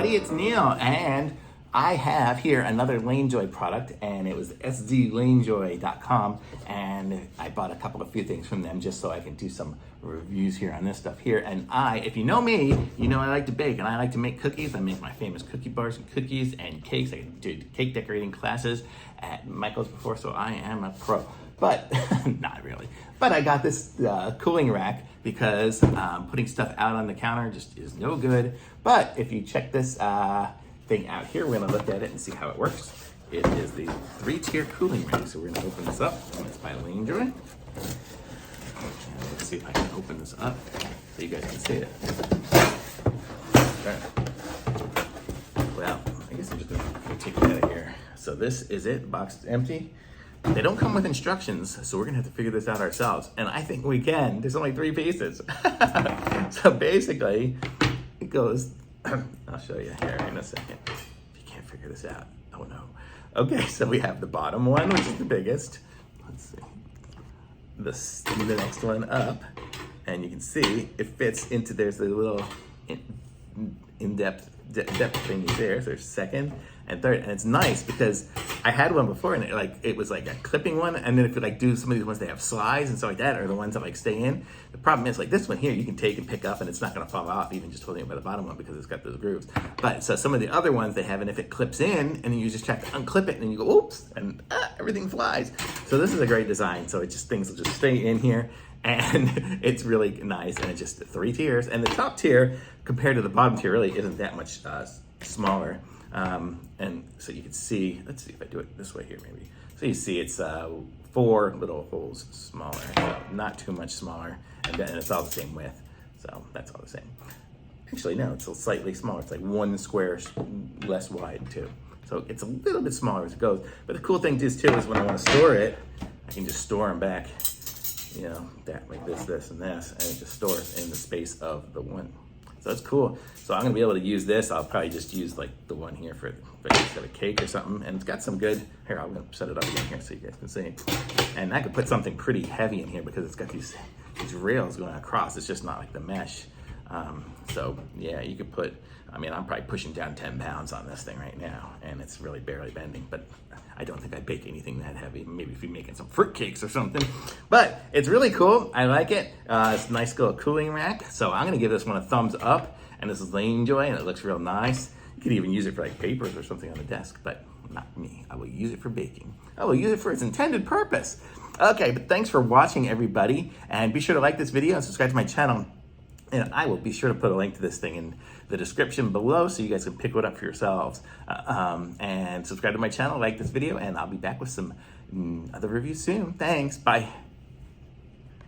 everybody, it's Neil, and I have here another LaneJoy product, and it was sdlanejoy.com, and I bought a few things from them just so I can do some reviews here on this stuff here. And if you know me, you know I like to bake, and I like to make cookies. I make my famous cookie bars and cookies and cakes. I did cake decorating classes at Michael's before, so I am a pro. But not really. But I got this cooling rack because putting stuff out on the counter just is no good. But if you check this thing out here, we're gonna look at it and see how it works. It is the 3-tier cooling rack. So we're gonna open this up. It's by LaneJoy. Let's see if I can open this up so you guys can see it. Okay. Well, I guess I'm just gonna take it out of here. So this is it. The box is empty. They don't come with instructions, so we're gonna have to figure this out ourselves. And I think we can. There's only 3 pieces. So basically, it goes, I'll show you here in a second. If you can't figure this out, oh no. Okay, so we have the bottom one, which is the biggest. Let's see. The next one up, and you can see it fits into, there's a little depth thingy there. So there's second and third, and it's nice because I had one before, and it was like a clipping one, and then if you do some of these ones, they have slides and stuff like that, or the ones that stay in. The problem is this one here, you can take and pick up, and it's not going to fall off even just holding it by the bottom one because it's got those grooves. But so some of the other ones they have, and if it clips in, and then you just try to unclip it, and then you go oops, and everything flies. So this is a great design. So things will just stay in here. And it's really nice, and it's just 3 tiers, and the top tier compared to the bottom tier really isn't that much smaller. And so you can see, let's see if I do it this way here maybe. So you see it's 4 little holes smaller, so not too much smaller, and it's all the same width, so that's all the same. Actually no, it's slightly smaller. It's like 1 square less wide too. So it's a little bit smaller as it goes. But the cool thing is too is when I want to store it, I can just store them back, you know, like this, and this, and it just stores in the space of the one. So it's cool. So I'm gonna be able to use this. I'll probably just use the one here for if I just got a cake or something. And it's got some good, here, I'm gonna set it up again here so you guys can see. And I could put something pretty heavy in here because it's got these rails going across. It's just not like the mesh. So yeah, you could put, I'm probably pushing down 10 pounds on this thing right now, and it's really barely bending, but I don't think I'd bake anything that heavy. Maybe if you're making some fruit cakes or something. But it's really cool. I like it. It's a nice little cooling rack. So I'm gonna give this one a thumbs up, and this is LaneJoy, and it looks real nice. You could even use it for papers or something on the desk, but not me. I will use it for baking. I will use it for its intended purpose. Okay, but thanks for watching, everybody, and be sure to like this video and subscribe to my channel. And I will be sure to put a link to this thing in the description below so you guys can pick it up for yourselves. And subscribe to my channel, like this video, and I'll be back with some other reviews soon. Thanks, bye.